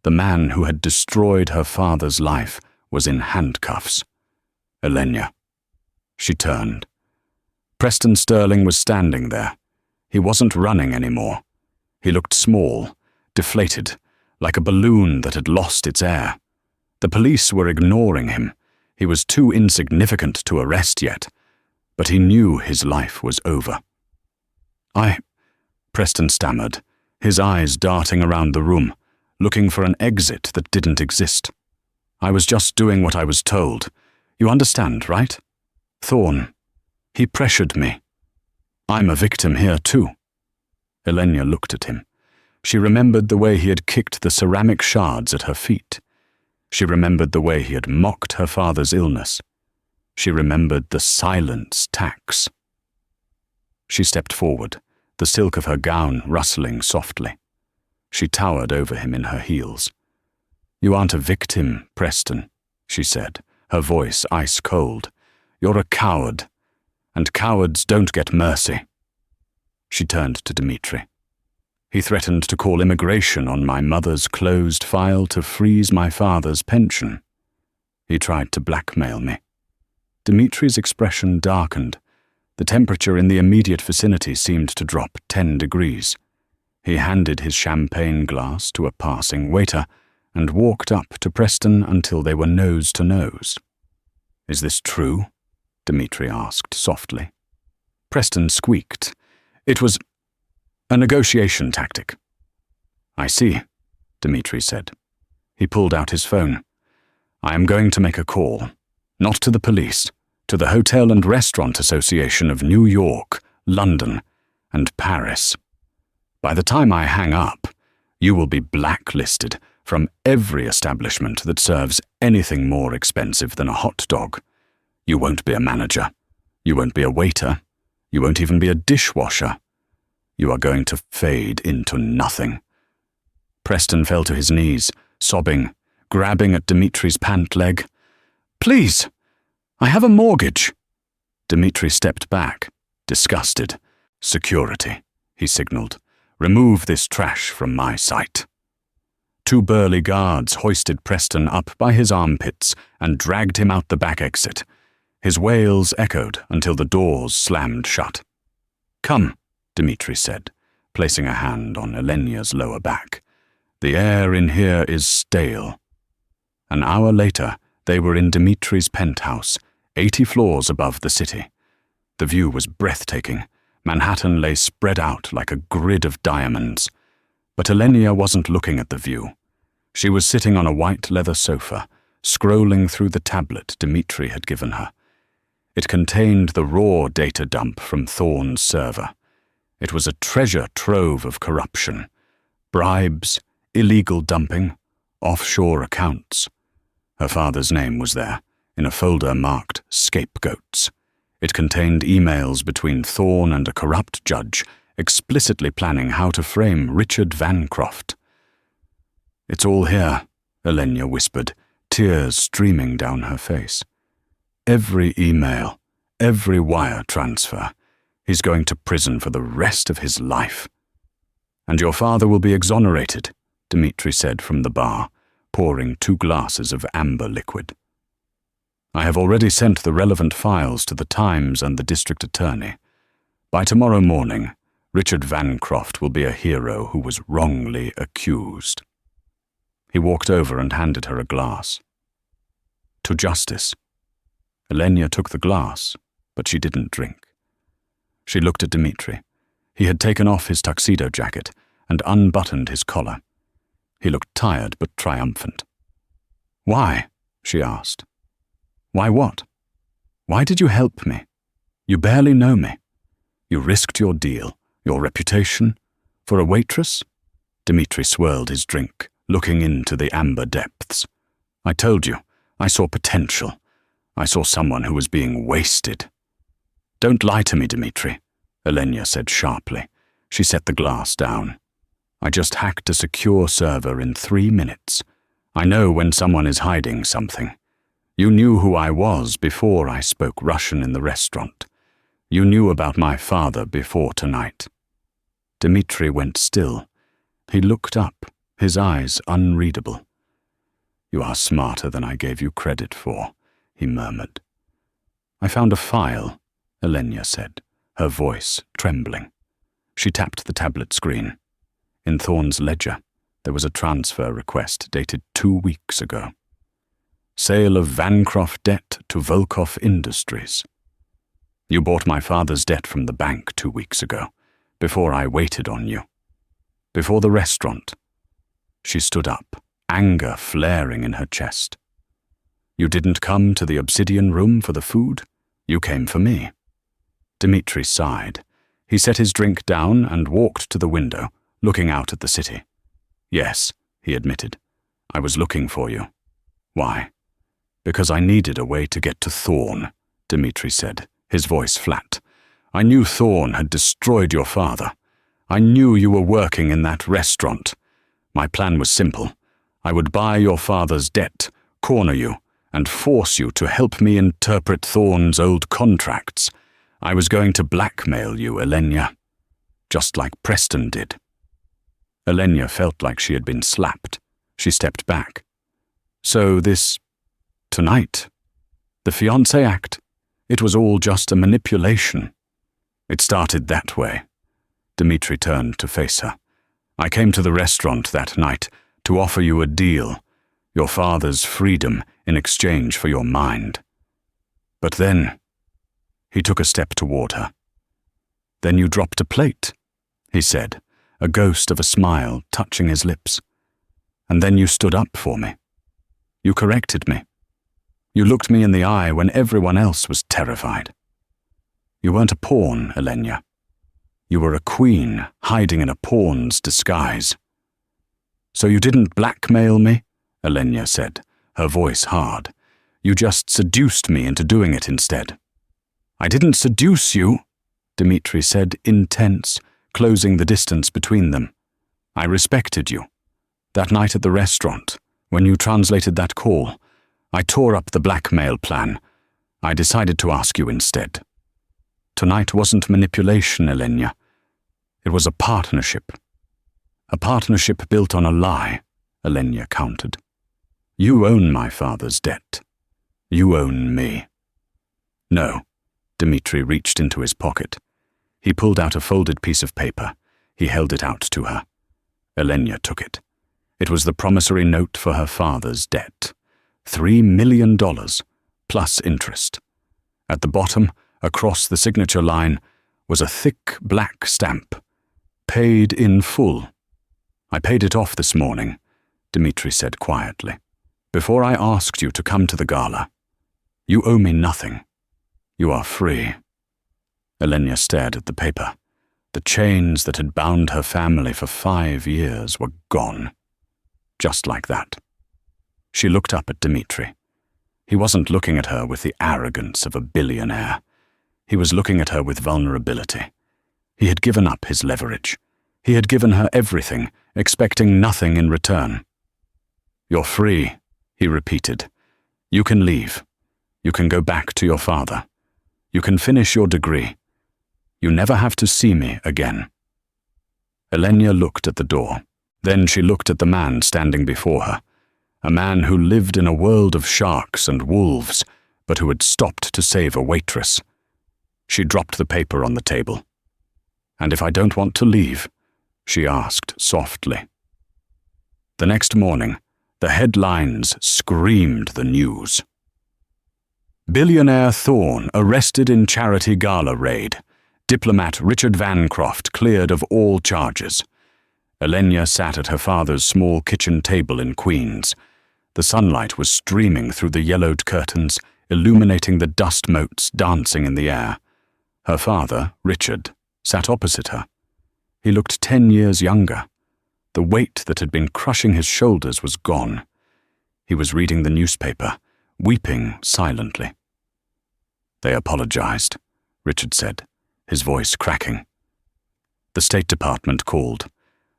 The man who had destroyed her father's life was in handcuffs. Elenya. She turned. Preston Sterling was standing there. He wasn't running anymore. He looked small, deflated, like a balloon that had lost its air. The police were ignoring him. He was too insignificant to arrest yet, but he knew his life was over. Preston stammered, his eyes darting around the room, looking for an exit that didn't exist. "I was just doing what I was told. You understand, right? Thorne, he pressured me. I'm a victim here too." Elenya looked at him. She remembered the way he had kicked the ceramic shards at her feet. She remembered the way he had mocked her father's illness. She remembered the silence tax. She stepped forward, the silk of her gown rustling softly. She towered over him in her heels. "You aren't a victim, Preston," she said, her voice ice cold. "You're a coward, and cowards don't get mercy." She turned to Dmitri. "He threatened to call immigration on my mother's closed file to freeze my father's pension. He tried to blackmail me." Dmitri's expression darkened. The temperature in the immediate vicinity seemed to drop 10 degrees. He handed his champagne glass to a passing waiter and walked up to Preston until they were nose to nose. "Is this true?" Dmitri asked softly. Preston squeaked. "It was a negotiation tactic." "I see," Dmitri said. He pulled out his phone. "I am going to make a call, not to the police, to the Hotel and Restaurant Association of New York, London, and Paris. By the time I hang up, you will be blacklisted from every establishment that serves anything more expensive than a hot dog. You won't be a manager. You won't be a waiter. You won't even be a dishwasher. You are going to fade into nothing." Preston fell to his knees, sobbing, grabbing at Dmitri's pant leg. "Please, I have a mortgage." Dmitri stepped back, disgusted. "Security," he signaled. "Remove this trash from my sight." 2 burly guards hoisted Preston up by his armpits and dragged him out the back exit. His wails echoed until the doors slammed shut. "Come," Dmitri said, placing a hand on Elenya's lower back. "The air in here is stale." An hour later, they were in Dmitri's penthouse, 80 floors above the city. The view was breathtaking. Manhattan lay spread out like a grid of diamonds. But Elenya wasn't looking at the view. She was sitting on a white leather sofa, scrolling through the tablet Dmitri had given her. It contained the raw data dump from Thorne's server. It was a treasure trove of corruption, bribes, illegal dumping, offshore accounts. Her father's name was there, in a folder marked Scapegoats. It contained emails between Thorne and a corrupt judge, explicitly planning how to frame Richard Vancroft. "It's all here," Elenya whispered, tears streaming down her face. "Every email, every wire transfer. He's going to prison for the rest of his life." "And your father will be exonerated," Dmitri said from the bar, pouring 2 glasses of amber liquid. "I have already sent the relevant files to the Times and the district attorney. By tomorrow morning, Richard Vancroft will be a hero who was wrongly accused. He walked over and handed her a glass. To justice. Elenya took the glass, but she didn't drink. She looked at Dmitri. He had taken off his tuxedo jacket and unbuttoned his collar. He looked tired but triumphant. "Why?" she asked. "Why what? Why did you help me? You barely know me. You risked your deal, your reputation, for a waitress?" Dmitri swirled his drink, looking into the amber depths. "I told you, I saw potential. I saw someone who was being wasted." "Don't lie to me, Dmitri," Elenya said sharply. She set the glass down. "I just hacked a secure server in 3 minutes. I know when someone is hiding something. You knew who I was before I spoke Russian in the restaurant. You knew about my father before tonight." Dmitri went still. He looked up, his eyes unreadable. "You are smarter than I gave you credit for," he murmured. "I found a file," Elenya said, her voice trembling. She tapped the tablet screen. In Thorne's ledger, there was a transfer request dated 2 weeks ago. "Sale of Vancroft debt to Volkov Industries. You bought my father's debt from the bank 2 weeks ago, before I waited on you. Before the restaurant." She stood up, anger flaring in her chest. "You didn't come to the obsidian room for the food. You came for me." Dmitri sighed. He set his drink down and walked to the window, looking out at the city. "Yes," he admitted. "I was looking for you." "Why?" "Because I needed a way to get to Thorne," Dmitri said, his voice flat. "I knew Thorne had destroyed your father. I knew you were working in that restaurant. My plan was simple. I would buy your father's debt, corner you, and force you to help me interpret Thorne's old contracts. I was going to blackmail you, Elenya. Just like Preston did." Elenya felt like she had been slapped. She stepped back. "So this... tonight? The fiancé act? It was all just a manipulation." "It started that way." Dmitri turned to face her. "I came to the restaurant that night to offer you a deal, your father's freedom in exchange for your mind. But then..." He took a step toward her. "Then you dropped a plate," he said, a ghost of a smile touching his lips. "And then you stood up for me. You corrected me. You looked me in the eye when everyone else was terrified. You weren't a pawn, Elenya. You were a queen hiding in a pawn's disguise." "So you didn't blackmail me?" Elenya said, her voice hard. "You just seduced me into doing it instead." "I didn't seduce you," Dmitri said, intense, closing the distance between them. "I respected you. That night at the restaurant, when you translated that call, I tore up the blackmail plan. I decided to ask you instead. Tonight wasn't manipulation, Elenya. It was a partnership. A partnership built on a lie," Elenya countered. "You own my father's debt. You own me." "No." Dmitri reached into his pocket. He pulled out a folded piece of paper. He held it out to her. Elenya took it. It was the promissory note for her father's debt. $3 million, plus interest. At the bottom, across the signature line, was a thick black stamp. "Paid in full." "I paid it off this morning," Dmitri said quietly, "before I asked you to come to the gala. You owe me nothing. You are free." Elenya stared at the paper. The chains that had bound her family for 5 years were gone. Just like that. She looked up at Dmitri. He wasn't looking at her with the arrogance of a billionaire. He was looking at her with vulnerability. He had given up his leverage. He had given her everything, expecting nothing in return. "You're free," he repeated. "You can leave. You can go back to your father. You can finish your degree. You never have to see me again." Elenya looked at the door. Then she looked at the man standing before her, a man who lived in a world of sharks and wolves, but who had stopped to save a waitress. She dropped the paper on the table. And if I don't want to leave? She asked softly. The next morning, the headlines screamed the news. Billionaire Thorne arrested in charity gala raid. Diplomat Richard Vancroft cleared of all charges. Elenya sat at her father's small kitchen table in Queens. The sunlight was streaming through the yellowed curtains, illuminating the dust motes dancing in the air. Her father, Richard, sat opposite her. He looked 10 years younger. The weight that had been crushing his shoulders was gone. He was reading the newspaper, weeping silently. "They apologized," Richard said, his voice cracking. "The State Department called.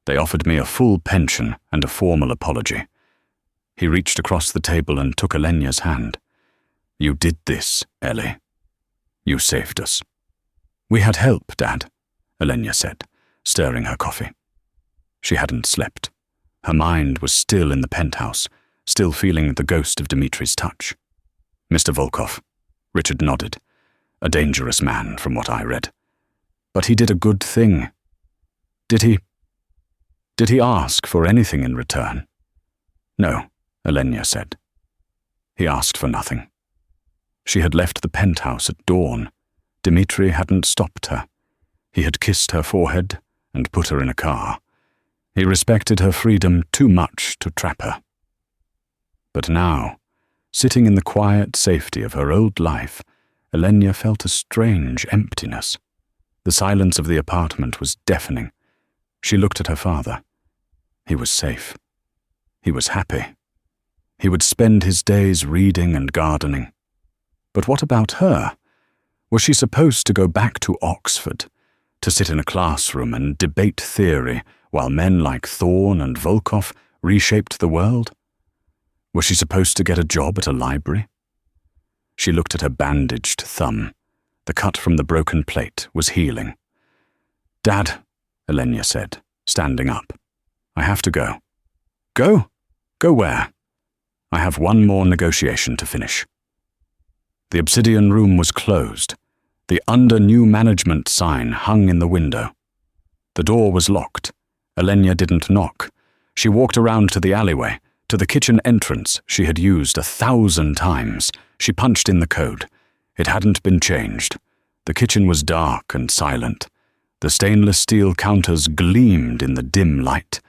They offered me a full pension and a formal apology." He reached across the table and took Elenya's hand. "You did this, Ellie. You saved us." "We had help, Dad," Elenya said, stirring her coffee. She hadn't slept. Her mind was still in the penthouse, still feeling the ghost of Dmitri's touch. "Mr. Volkov," Richard nodded. "A dangerous man, from what I read. But he did a good thing. Did he ask for anything in return?" "No," Elenya said. "He asked for nothing." She had left the penthouse at dawn. Dmitri hadn't stopped her. He had kissed her forehead and put her in a car. He respected her freedom too much to trap her. But now, sitting in the quiet safety of her old life, Elenya felt a strange emptiness. The silence of the apartment was deafening. She looked at her father. He was safe. He was happy. He would spend his days reading and gardening. But what about her? Was she supposed to go back to Oxford, to sit in a classroom and debate theory while men like Thorne and Volkov reshaped the world? Was she supposed to get a job at a library? She looked at her bandaged thumb. The cut from the broken plate was healing. "Dad," Elenya said, standing up. "I have to go." "Go? Go where?" "I have one more negotiation to finish." The Obsidian room was closed. The "Under New Management" sign hung in the window. The door was locked. Elenya didn't knock. She walked around to the alleyway, to the kitchen entrance she had used 1,000 times. She punched in the code. It hadn't been changed. The kitchen was dark and silent. The stainless steel counters gleamed in the dim light.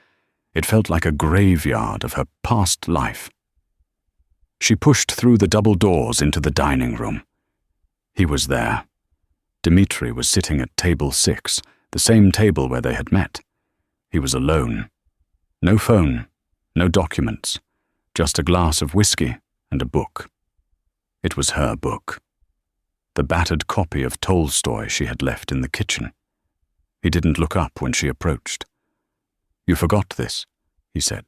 It felt like a graveyard of her past life. She pushed through the double doors into the dining room. He was there. Dmitri was sitting at table 6, the same table where they had met. He was alone. No phone, no documents, just a glass of whiskey and a book. It was her book. The battered copy of Tolstoy she had left in the kitchen. He didn't look up when she approached. "You forgot this," he said,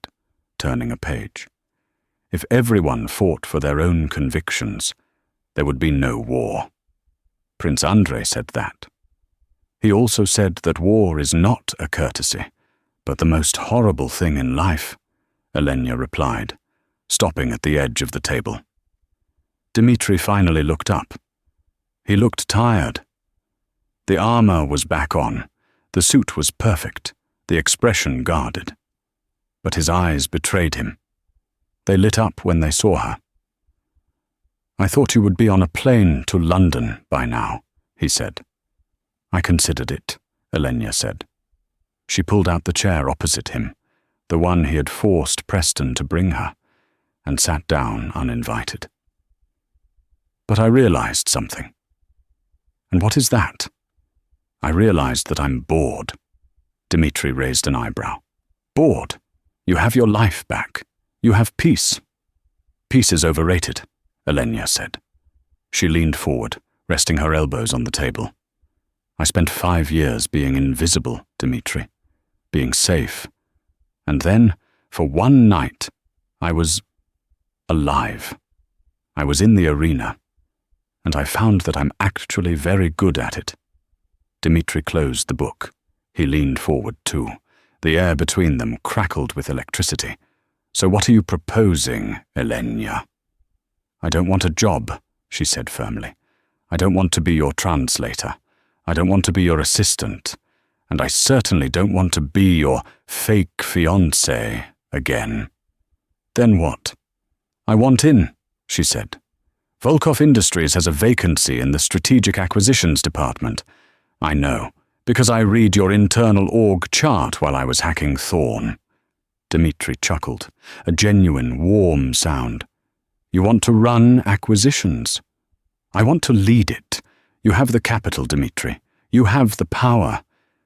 turning a page. If everyone fought for their own convictions, there would be no war. Prince Andrei said that. He also said that war is not a courtesy, but the most horrible thing in life, Elenya replied, stopping at the edge of the table. Dmitri finally looked up. He looked tired. The armor was back on. The suit was perfect, the expression guarded. But his eyes betrayed him. They lit up when they saw her. "I thought you would be on a plane to London by now," he said. "I considered it," Elenya said. She pulled out the chair opposite him, the one he had forced Preston to bring her, and sat down uninvited. "But I realized something." "And what is that?" "I realized that I'm bored." Dmitri raised an eyebrow. "Bored? You have your life back. You have peace." "Peace is overrated," Elenya said. She leaned forward, resting her elbows on the table. "I spent 5 years being invisible, Dmitri, being safe. And then, for one night, I was alive. I was in the arena, and I found that I'm actually very good at it." Dmitri closed the book. He leaned forward too. The air between them crackled with electricity. "So what are you proposing, Elenya?" "I don't want a job," she said firmly. "I don't want to be your translator. I don't want to be your assistant. and I certainly don't want to be your fake fiancé again." "Then what?" "I want in," she said. "Volkov Industries has a vacancy in the Strategic Acquisitions Department. I know, because I read your internal org chart while I was hacking Thorn." Dmitri chuckled, a genuine, warm sound. "You want to run acquisitions?" "I want to lead it. You have the capital, Dmitri. You have the power.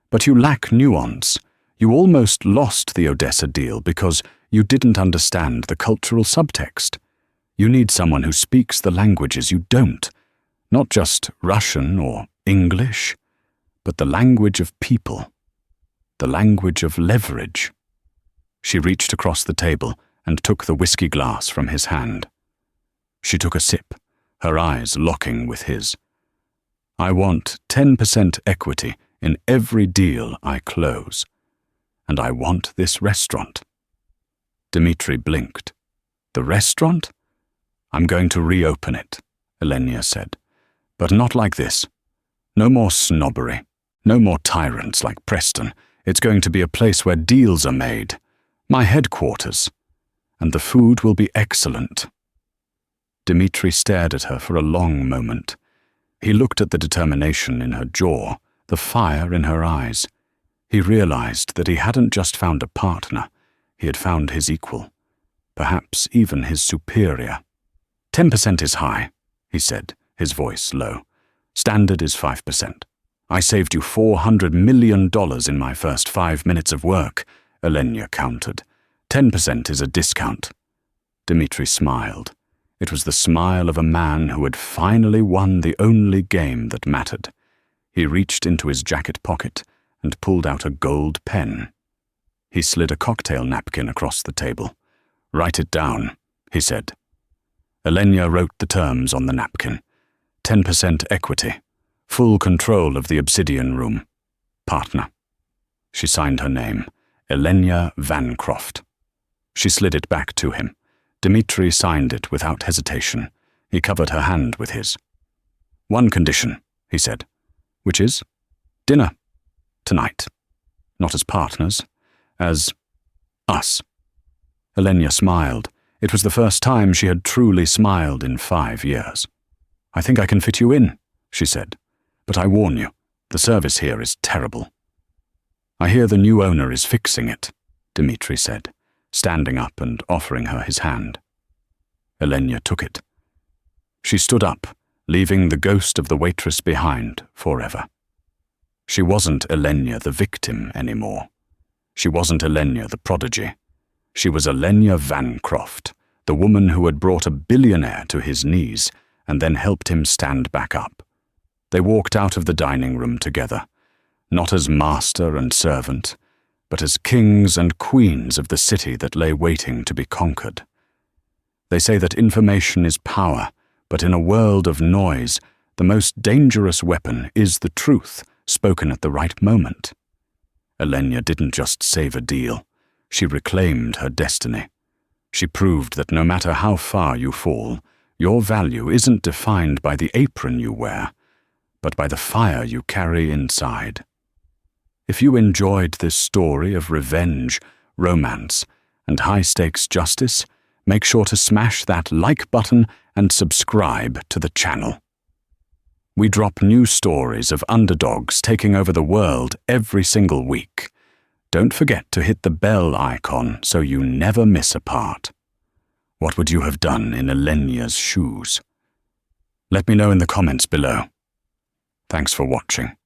But you lack nuance. You almost lost the Odessa deal because you didn't understand the cultural subtext. You need someone who speaks the languages you don't. Not just Russian or English, but the language of people. The language of leverage." She reached across the table and took the whiskey glass from his hand. She took a sip, her eyes locking with his. "I want 10% equity in every deal I close. And I want this restaurant." Dmitri blinked. "The restaurant?" "I'm going to reopen it," Elenia said. "But not like this. No more snobbery. No more tyrants like Preston. It's going to be a place where deals are made. My headquarters. And the food will be excellent." Dmitri stared at her for a long moment. He looked at the determination in her jaw, the fire in her eyes. He realized that he hadn't just found a partner, he had found his equal, perhaps even his superior. 10% is high," he said, his voice low. "Standard is 5%. I saved you $400 million in my first 5 minutes of work," Elenia countered. 10% is a discount." Dmitri smiled. It was the smile of a man who had finally won the only game that mattered. He reached into his jacket pocket and pulled out a gold pen. He slid a cocktail napkin across the table. "Write it down," he said. Elenia wrote the terms on the napkin. 10% equity. Full control of the Obsidian Room. Partner. She signed her name, Elenia Vancroft. She slid it back to him. Dmitri signed it without hesitation. He covered her hand with his. "One condition," he said. "Which is?" "Dinner. Tonight. Not as partners. As us." Elenia smiled. It was the first time she had truly smiled in 5 years. "I think I can fit you in," she said. "But I warn you, the service here is terrible." "I hear the new owner is fixing it," Dmitri said, standing up and offering her his hand. Elenia took it. She stood up, leaving the ghost of the waitress behind forever. She wasn't Elenia the victim anymore. She wasn't Elenia the prodigy. She was Elenia Vancroft, the woman who had brought a billionaire to his knees and then helped him stand back up. They walked out of the dining room together, not as master and servant, but as kings and queens of the city that lay waiting to be conquered. They say that information is power, but in a world of noise, the most dangerous weapon is the truth, spoken at the right moment. Elenia didn't just save a deal. She reclaimed her destiny. She proved that no matter how far you fall, your value isn't defined by the apron you wear, but by the fire you carry inside. If you enjoyed this story of revenge, romance, and high-stakes justice, make sure to smash that like button and subscribe to the channel. We drop new stories of underdogs taking over the world every single week. Don't forget to hit the bell icon so you never miss a part. What would you have done in Elenia's shoes? Let me know in the comments below. Thanks for watching.